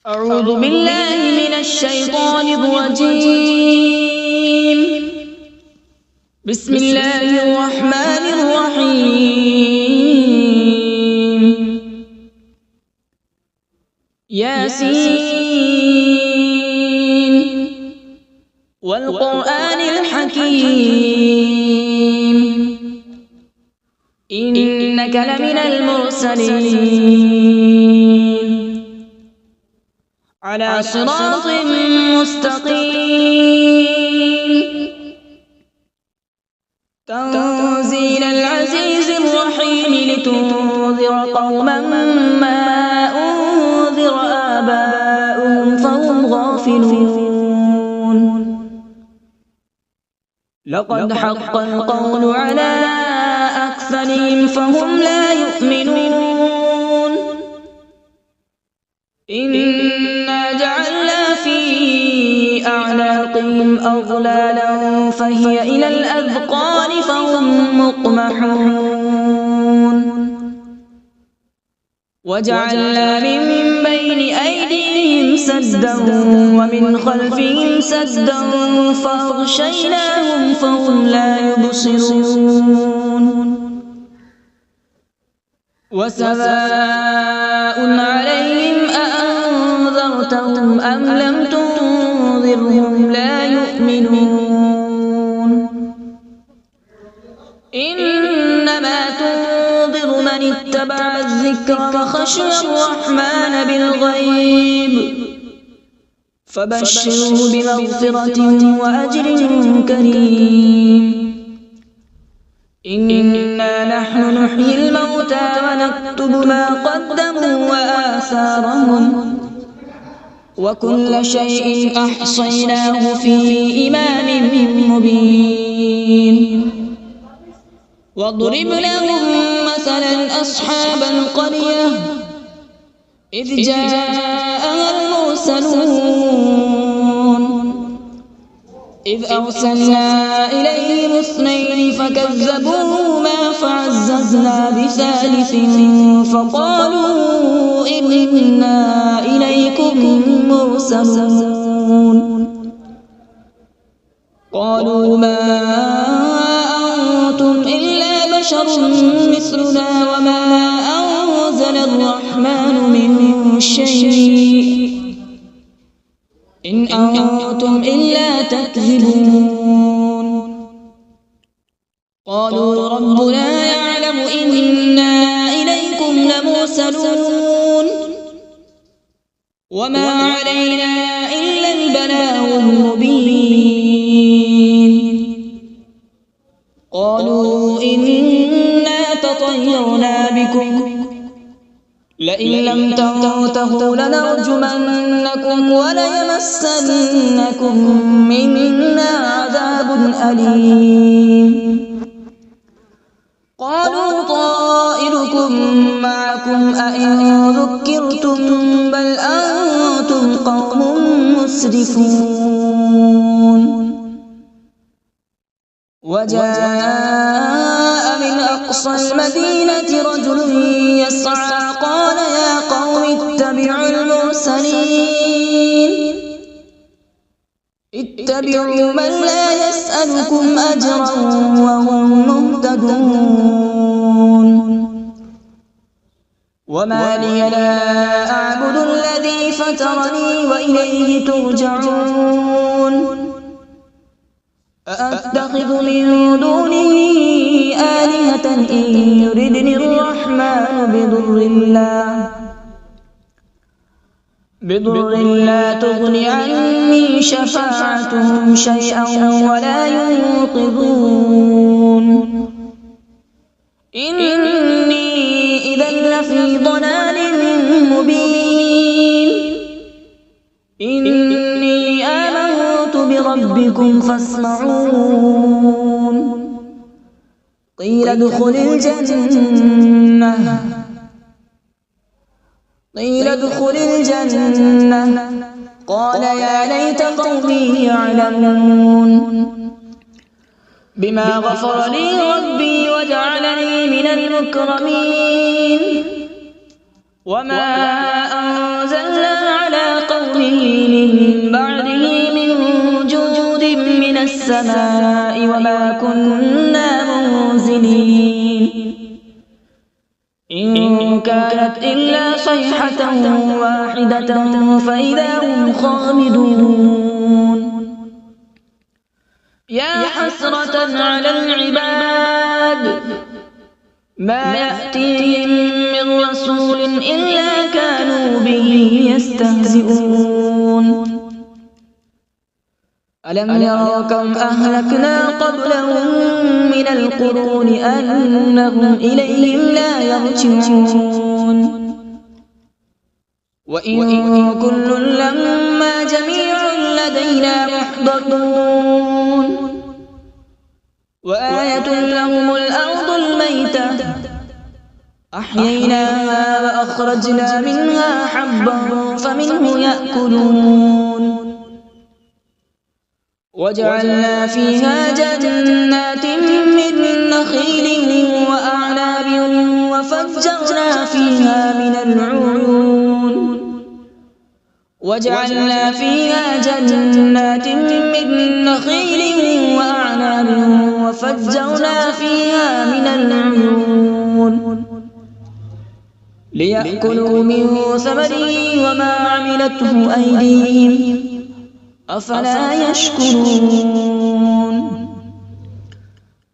أعوذ بالله من الشيطان الرجيم. بسم الله الرحمن الرحيم. ياسين والقرآن الحكيم إنك لمن المرسلين على صراط مستقيم تنزيل العزيز الرحيم لتنذر قوما ما أنذر آباؤهم فهم غافلون. لقد حق القول على أكثرهم فهم لا يؤمنون. إنا جعلنا في أعناقهم أغلالا فهي إلى الأذقان فهم مقمحون. وجعلنا من بين أيديهم سدا ومن خلفهم سدا فأغشيناهم فهم لا يبصرون. وسواء عليهم أأنذرتهم أم لم تنذرهم لا يؤمنون. إنما تنذر من اتبع الذكر وخشي الرحمن بالغيب فبشره بمغفرة وأجر كريم. إنا نحن نحيي الموتى ونكتب ما قدموا وآثارهم وكل شيء أحصيناه في إمام مبين. واضرب لهم مثلا أصحاب القرية إذ جاءها المرسلون إذ أرسلنا إليهم اثنين فكذبوهما فعززنا بثالث فقالوا إنا إليكم مرسلون. قالوا ما أنتم إلا بشر مثلنا وما أنزل الرحمن من شيء إن أنتم إلا تكذبون. قالوا ربنا يعلم إنا إليكم لمرسلون وما علينا إلا البلاغ المبين. قالوا إنا تطيرنا بكم لئن لم تنتهوا لنرجمنكم وليمسنكم منا عذاب أليم. قالوا طائركم معكم أئن ذكرتم بل أنتم قوم مسرفون. وجاء من أقصى المدينة رجل يسعى قال يا قوم اتبعوا المرسلين اتبعوا من لا يسألكم أجرا وهم مهتدون. وما لي لا أعبد الذي فطرني وإليه ترجعون. أأتخذ من دونه آلهة إن يردني الرحمن بضر لا تغن عني شفاعتهم شيئا ولا ينقذون. إني إذا لفي ضلال مبين. إني آمنت بربكم فاسمعون. قيل ادخل الجنة قال يا ليت قومي يعلمون. بما غفر لي ربي وجعلني من المكرمين. وما أنزلنا على عليه من بعده من جود من السماء وما كنا منزلين إن كانت إلا صيحة واحدة فإذا هم خامدون يا حسرة على العباد ما يأتيهم من رسول إلا كانوا به يستهزئون ألم يروا كم أهلكنا قبلهم من القرون أنهم إليهم لا يرجعون وإن كل لما جميع لدينا محضرون وآية لهم الأرض الميتة أحييناها وأخرجنا منها حبا فمنه يأكلون وجعلنا فيها جنات من نخيل وأعناب وفجرنا فيها من العيون وجعلنا فيها جنات من نخيل وأعناب وفجرنا فيها من العيون ليأكلوا من ثمره وما عملته أيديهم أفلا يشكرون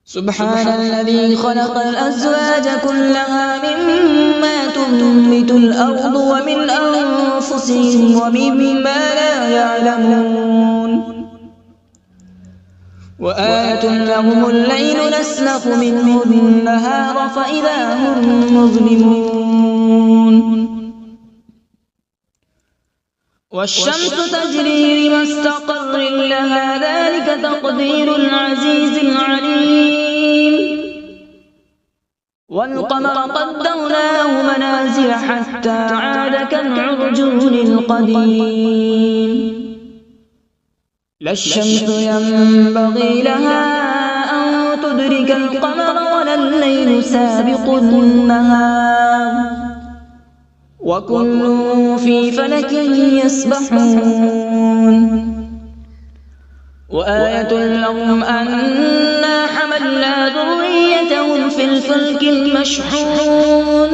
سبحان الذي خلق الأزواج كلها مما تنبت الأرض ومن أنفسهم ومما لا يعلمون وآية لهم الليل نسلخ منه النهار فإذا هم مظلمون والشمس تجري لمستقر لها ذلك تقدير العزيز العليم والقمر قدرناه منازل حتى عاد كالعرجون القديم لا الشمس ينبغي لها أن تدرك القمر ولا الليل سابق النهار وكل في فلك يسبحون وآية لهم أنا حملنا ذريتهم في الفلك المشحون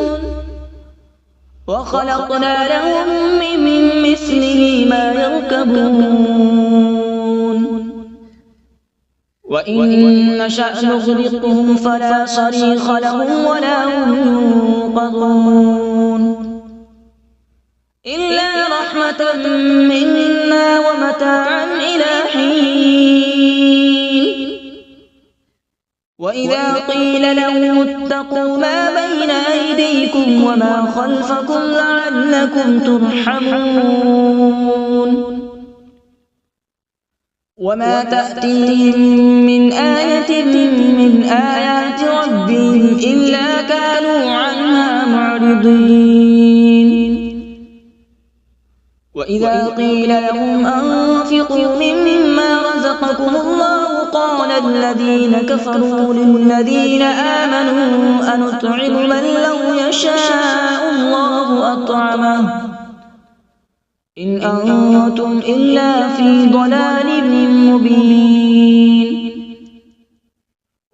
وخلقنا لهم من مثله ما يركبون وإن نشأ نغرقهم فلا صريخ لهم ولا هم ينقذون إلا رحمة منا ومتاعا إلى حين وإذا قيل لهم اتقوا ما بين أيديكم وما خلفكم لعلكم ترحمون وما تأتيهم من آية من آيات ربهم إلا كانوا عنها معرضين وإذا قيل لهم أنفقوا مما رزقكم الله قال الذين كفروا للذين آمنوا أنطعم من لو يشاء الله أطعمه إن أنتم إلا في ضلال مبين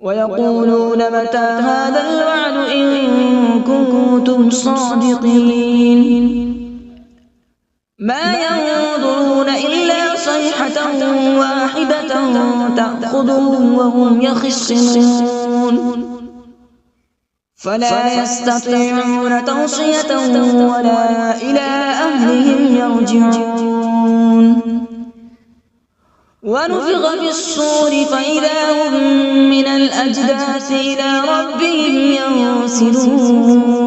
ويقولون متى هذا الوعد إن كنتم صادقين ما ينظرون إلا صيحة واحدة تأخذهم وهم يخصمون فلا يستطيعون توصية ولا إلى أهلهم يرجعون ونفخ في الصور فإذا هم من الأجداث إلى ربهم ينسلون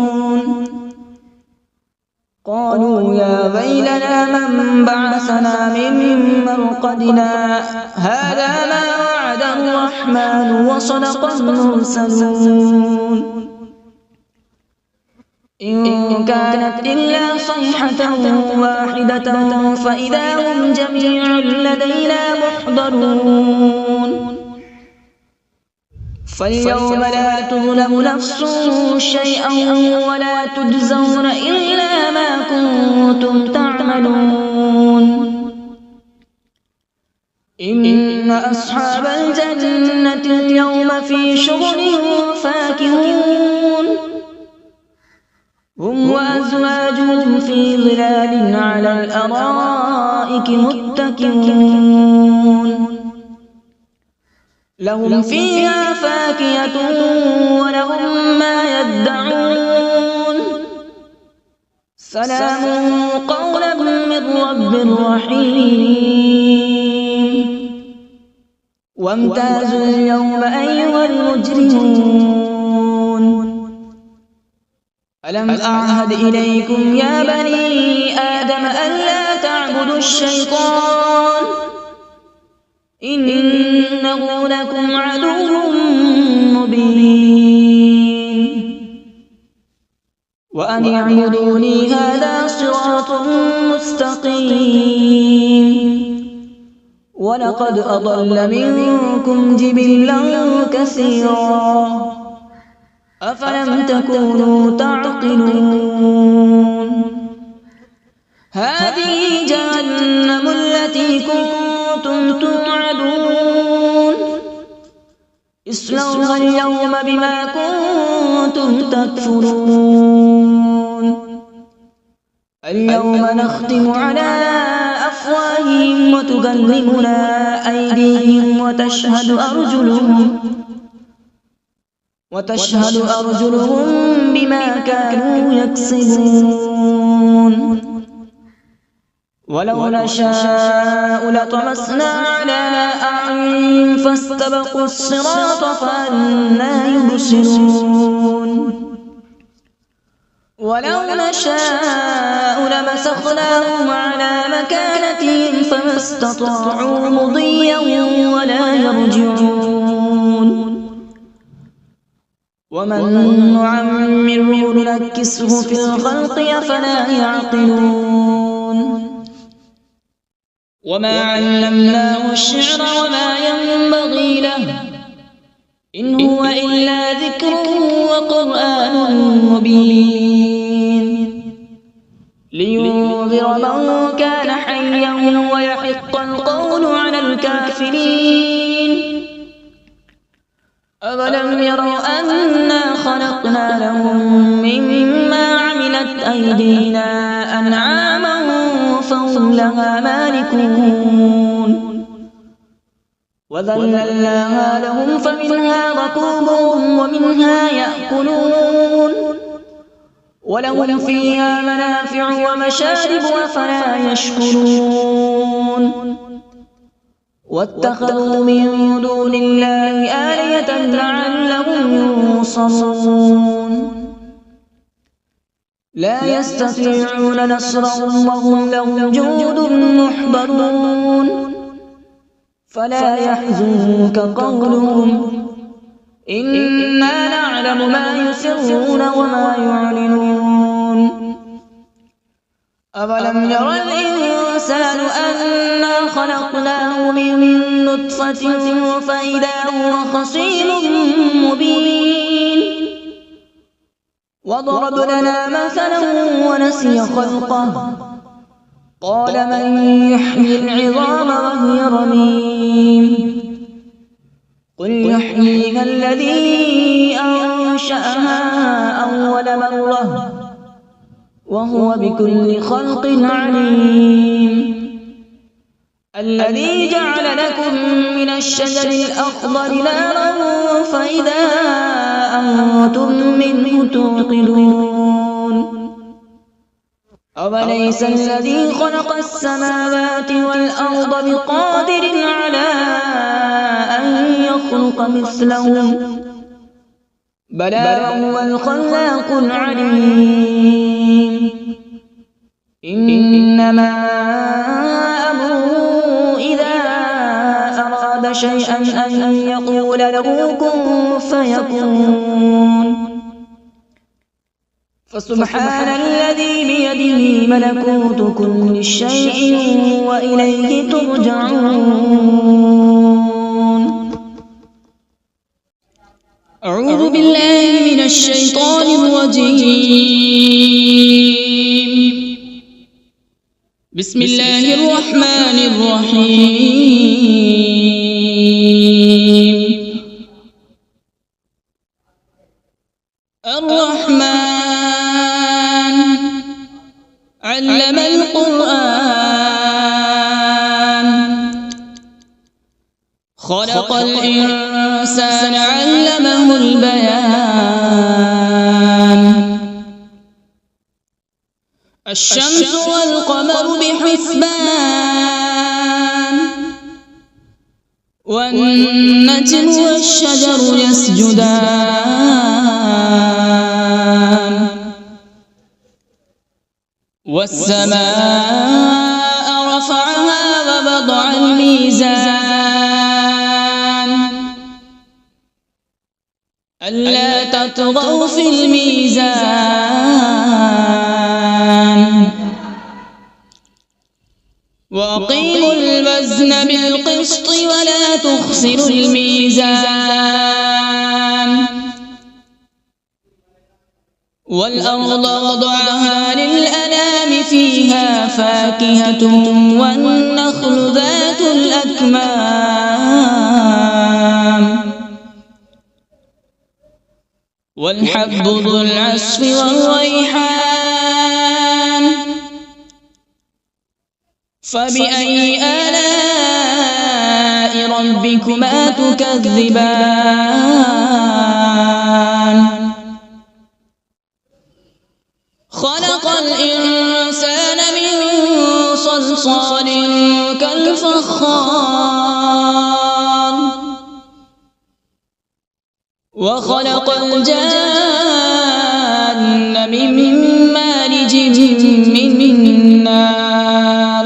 قالوا يا ويلنا من بعثنا من مرقدنا هذا ما وعد الرحمن وصدق المرسلون إن كانت إلا صيحة واحدة فإذا هم جميع لدينا محضرون فاليوم لا تظلم نفس شيئا ولا تجزون إلا ما كنتم تعملون إن أصحاب الجنة اليوم في شغل فاكهون هم وأزواجهم في ظلال على الأرائك متكئون لهم فيها فاكهة ولهم ما يدعون سلام قولا من رب رحيم وامتازوا اليوم أيها المجرمون ألم أعهد إليكم يا بني آدم ألا تعبدوا الشيطان إنه لكم عدو مبين وأن اعبدوني هذا صراط مستقيم ولقد أضل منكم جبلا كثيرا أفلم تكونوا تعقلون هذه جهنم التي كنتم توعدون اصلوها اليوم بما كنتم تكفرون اليوم نختم على أفواههم وتكلمنا أيديهم وتشهد أرجلهم بما كانوا يكسبون ولو نشاء لطمسنا على أعينهم فاستبقوا الصراط فأنى يبصرون ولو نشاء لمسخناهم على مكانتهم فما استطاعوا مضيا ولا يرجعون ومن نعمره ننكسه في الخلق أفلا يعقلون وما علمناه الشعر وما ينبغي له إن هو إلا ذكر وقرآن مبين لينذر من كان حيا ويحق القول على الكافرين أولم يروا أنا خلقنا لهم مما عملت أيدينا أنعاما فهم لها مالكون وذللناها لهم فمنها ركوبهم ومنها يأكلون ولهم فيها منافع ومشارب أفلا يشكرون واتخذوا من دون الله آلهة لعلهم ينصرون لا يستطيعون نصرهم وهم لهم جند محضرون فلا يحزنك قولهم إنا نعلم ما يسرون وما يعلنون أولم ير الإنسان أنا خلقناه من نطفة فإذا هو خصيم مبين وضرب لنا مثلا ونسي خلقه قال من يحيي العظام وهي رميم قل يحييها الذي أنشأها أول مرة وهو بكل خلق عليم الذي جعل لكم من الشجر الأخضر نارا فإذا أنتم منه توقدون أوليس الذي خلق السماوات والأرض بقادر على أن يخلق مثلهم بلى وهو الخلاق العليم إنما أمره إذا أراد شيئا أن يقول له كن فيكون فسبحان الذي بيده ملكوت كل شيء وإليه ترجعون. أعوذ بالله من الشيطان الرجيم. بسم الله الرحمن الرحيم. الرحمن علم القرآن، خلق الإنسان علمه البيان. الشمس والقمر بحسبان، والنجم والشجر يسجدان. والسماء رفعها ووضع الميزان، ألا تطغوا في الميزان. وأقيموا الوزن بالقسط ولا تخسروا الميزان. والأرض وضعها للأنام، فيها فاكهة والنخل ذات الأكمام، والحب ذو العصف والريحان. فبأي آلاء ربكما تكذبان؟ خلق الإنسان من صلصال كالفخار، وخلق الجان من مارج من نار.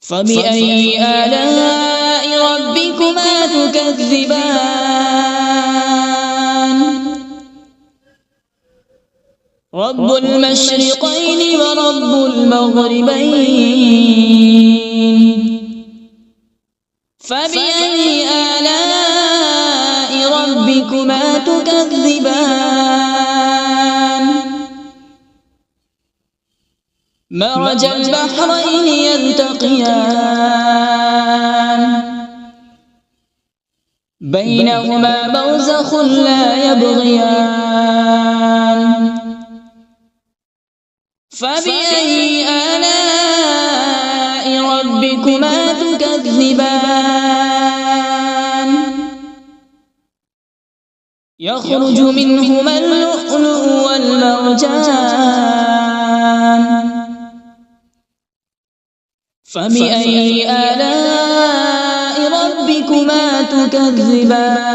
فبأي آلاء ربكما تكذبان؟ رب المشرقين ورب المغربين. فبأي آلاء ربكما تكذبان؟ مرج البحرين يلتقيان، بينهما برزخ لا يبغيان. فبأي آلاء ربكما تكذبان؟ يخرج منهما اللؤلؤ والمرجان. فبأي آلاء ربكما تكذبان؟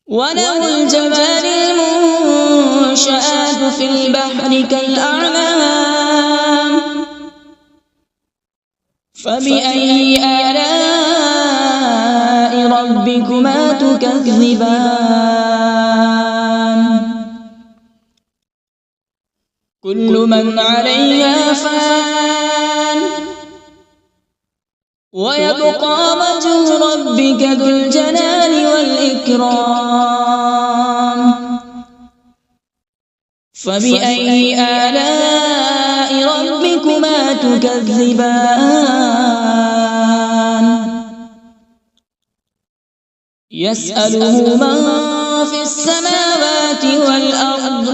وله الجوار المنشآت في البحر كالأعلام. فبأي آلاء ربكما تكذبان؟ كل من عليها فان، ويبقى وجه ربك ذو الجلال والإكرام. فبأي آلاء ربكما تكذبان؟ يسأله من في السماوات والأرض،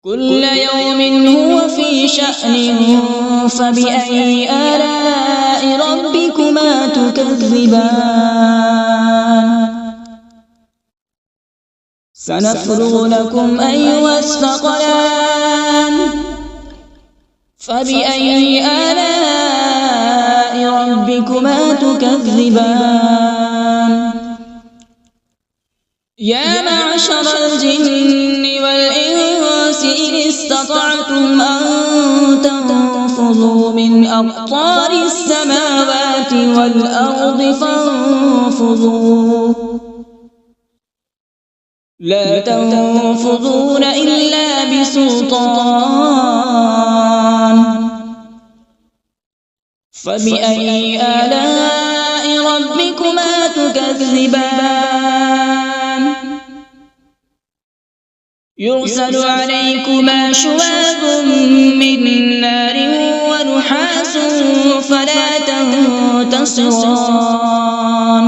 كل يوم هو في شأن. فبأي آلاء ربكما تكذبان؟ سنفرغ لكم أيها الثقلان. فبأي آلاء ربكما تكذبان؟ يا معشر الجن والإنس إن استطعتم أن تنفذوا من أقطار السماوات والأرض فانفذوا، لا تنفذون إلا بسلطان. فبأي آلاء ربكما تكذبان؟ يرسل عليكما شواظ من نار ونحاس فلا تنتصران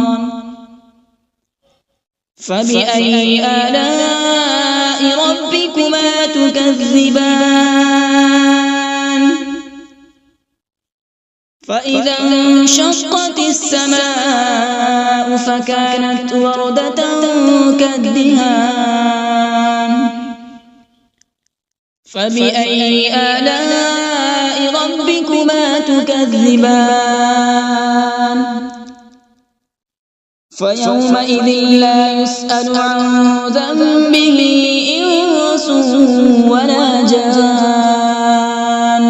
فبأي آلاء ربكما تكذبان فإذا انشقت السماء فكانت وردة كالدهان فبأي آلاء ربكما تكذبان فيومئذ لا يسأل عن ذنبه إنس ولا جان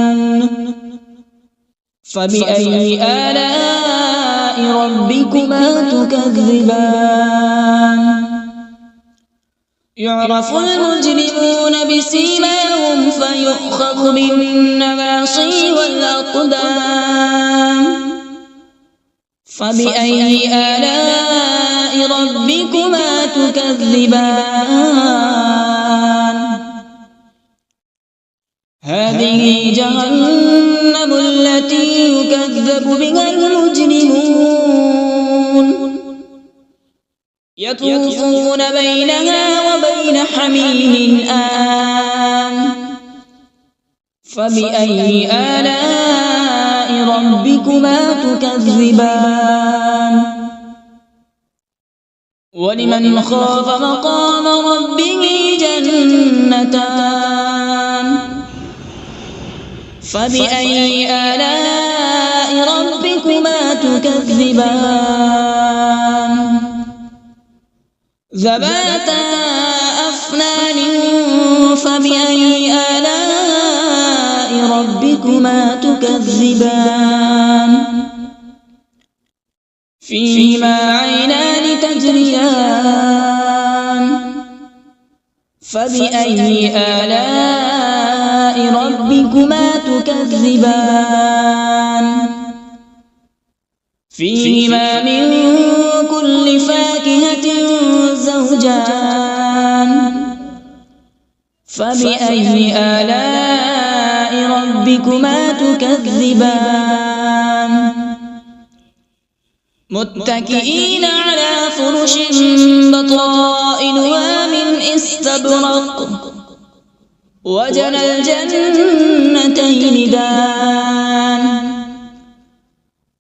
فبأي آلاء ربكما تكذبان يعرف المجرمون بسيماهم فيؤخذ بالنواصي والأقدام فبأي آلاء ربكما تكذبان هذه جهنم التي يكذب بها المجرمون يطوفون بينها وبين حميم آن فبأي آلاء ربكما تكذبان ولمن خاف مقام ربه جنتان فبأي آلاء ربكما تكذبان ذواتا أفنان فبأي آلاء ربكما تكذبان فيهما عينان تجريان فبأي آلاء ربكما تكذبان فيهما من كل فاكهة زوجان فبأي آلاء ربكما تكذبان متكئين على فرش بطائنها من استبرق وجنى الجنتين دان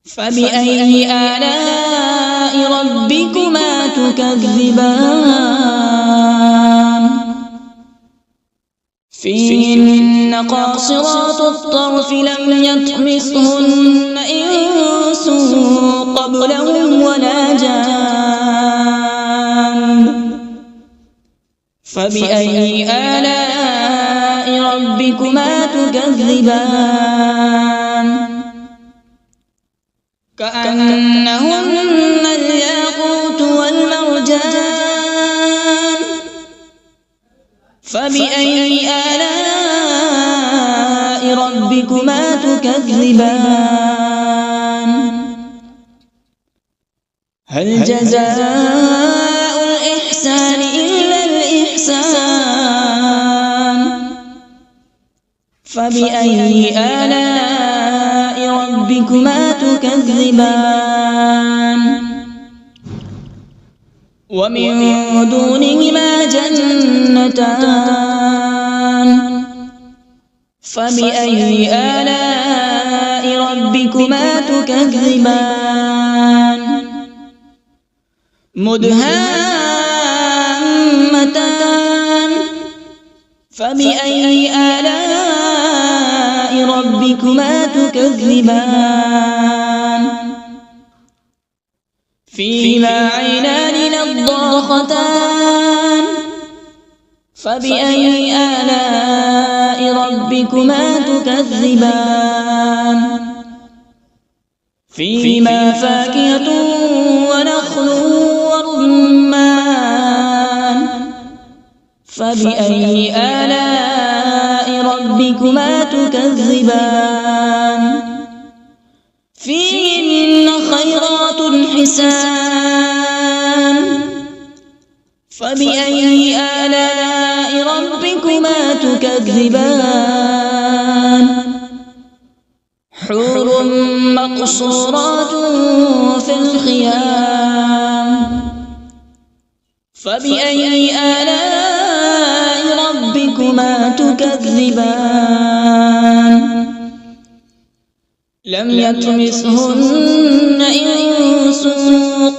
فبأي آلاء ربكما تكذبان فيهن قاصرات الطرف لم يطمثهن إنس قبلهم ولا جان فبأي آلاء ربكما تكذبان كأنهن الياقوت والمرجان فبأي آلاء ربكما تكذبان هل جزاء الإحسان إلا الإحسان فبأي آلاء ربكما تكذبان ومن دونهما جنتان فبأي آلاء ربكما تكذبان مدهامتان فبأي آلاء ربكما تكذبان فيهما عينان نضاختان فبأي آلاء ربكما تكذبان فيهما فاكهة ونخل ورمان فبأي آلاء ربكما تكذبان فيهن خيرات حسان فبأي آلاء ربكما تكذبان حور مقصورات في الخيام فبأي آلاء ربكما تكذبان لم يطمثهن إنس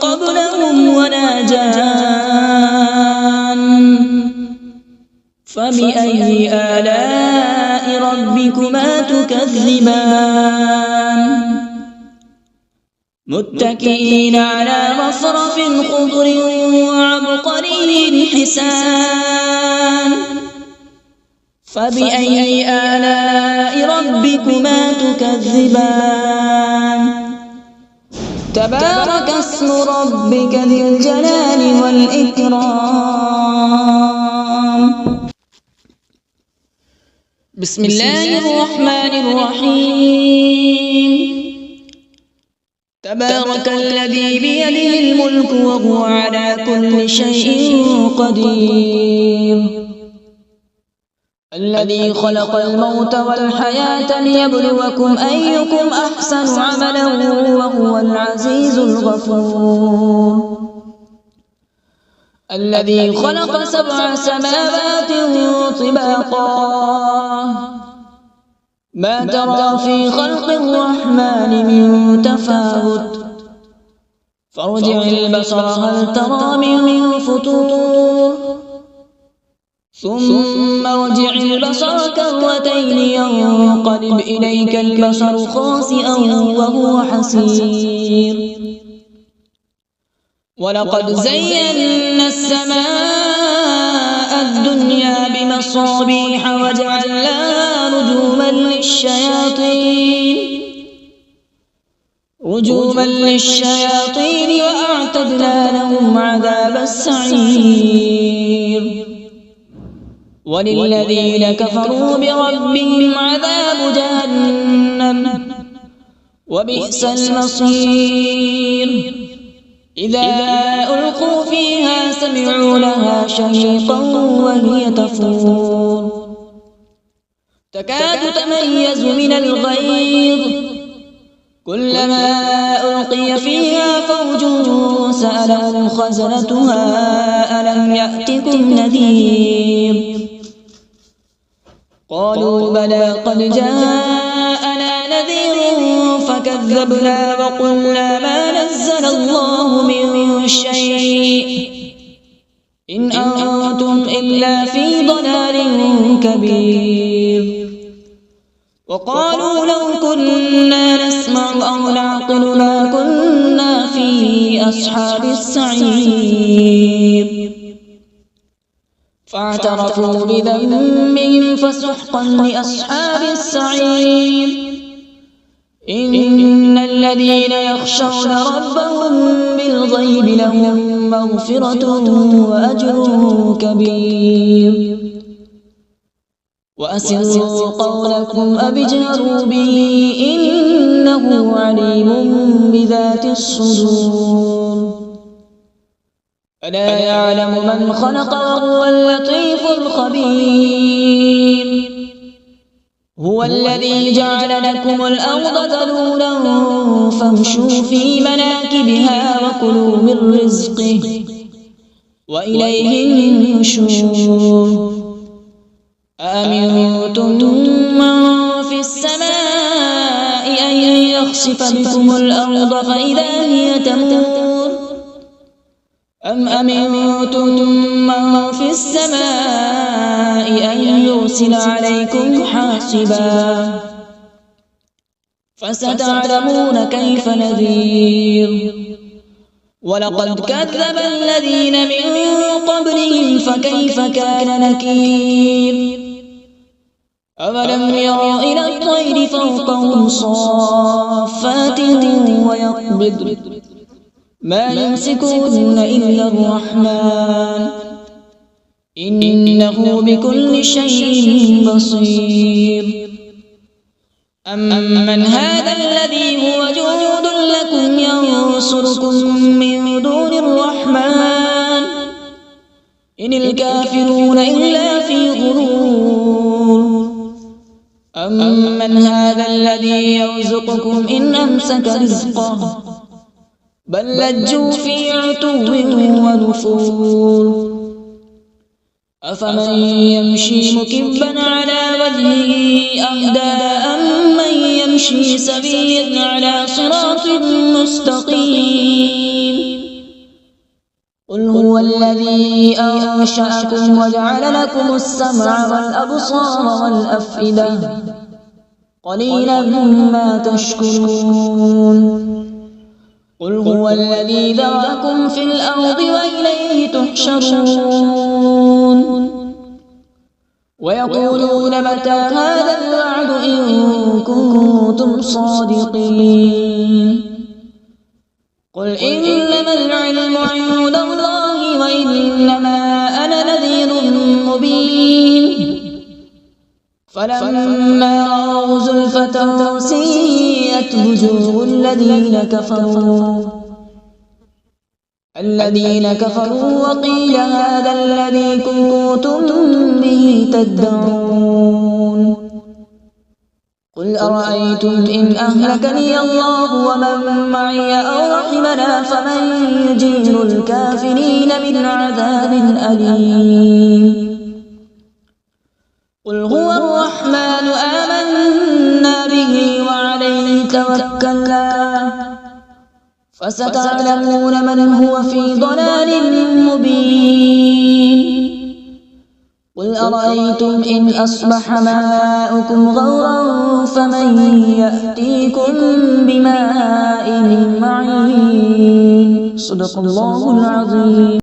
قبلهم ولا جان فبأي آلاء ربكما تكذبان متكئين على رفرف خضر وعبقري حسان فبأي آلاء ربكما تكذبان تبارك اسم ربك ذي الجلال والإكرام بسم الله الرحمن الرحيم تبارك الذي بيده الملك وهو على كل شيء قدير الذي خلق الموت والحياة ليبلوكم أيكم أحسن عملا وهو العزيز الغفور الذي خلق 7 سماوات طباقا ما ترى في خلق الرحمن من تفاوت فارجع البصر هل ترى من فطور ثم ارجع البصر كرتين ينقلب إليك البصر خاسئا وهو حسير ولقد زينا السماء الدنيا بمصابيح وجعلناها رجوما للشياطين وأعتدنا لهم عذاب السعير وللذين كفروا بربهم عذاب جهنم وبئس المصير إذا ألقوا فيها سمعوا لها شهيقا وهي تفور تكاد تميز من الغيظ كلما ألقي فيها فوج سألهم خزنتها ألم يأتكم نذير قالوا بلى قد جاءنا نذير فكذبنا وقلنا ما نزل الله من شيء إن أنتم إلا في ضلال كبير وقالوا لو كنا نسمع أو نعقل ما كنا في أصحاب السعير فاعترفوا بذنبهم فسحقا لأصحاب السعير إن الذين يخشون ربهم بالغيب لهم مغفرة وأجر كبير وأسروا قولكم أو اجهروا به إنه عليم بذات الصدور ألا يعلم من خلق وهو اللطيف الخبير هو الذي جعل لكم الأرض ذلولا فامشوا في مناكبها وكلوا من رزقه وإليه النشور أأمنتم من في السماء أن يخسف بكم الأرض فإذا هي تمور أم أمنتم من في السماء أن يرسل عليكم حاصبا فستعلمون كيف نذير ولقد كذب الذين من قبلهم فكيف كان نكير أولم يروا إلى الطير فوقهم صافات ويقبض ما يمسكهن إلا الرحمن إنه بكل شيء بصير أمن هذا الذي هو جند لكم ينصركم من دون الرحمن إن الكافرون إلا في غرور أمن هذا الذي يرزقكم إن أمسك رزقه بل لجوا في عتو ونفور أفمن يمشي مكبا على وجهه أهدى أمن يمشي سويا على صراط مستقيم قل هو الذي أنشأكم وجعل لكم السمع والأبصار والأفئدة قليلا ما تشكرون قل هو الذي ذرأكم في الأرض وإليه تحشرون ويقولون متى هذا الوعد إن كنتم صادقين قل إنما العلم عند الله وإنما أنا نذير مبين فلما رأوا زلفة سيئت وجوه الذين كفروا وقيل هذا الذي كنتم به تدعون قل أرأيتم إن أهلكني الله ومن معي أو رحمنا فمن يجير الكافرين من عذاب أليم قل هو الرحمن آمنا به وعليه توكلنا فستعلمون من هو في ضلال مبين قل أرأيتم إن أصبح ماؤكم غورا فمن يأتيكم بماء معين صدق الله العظيم.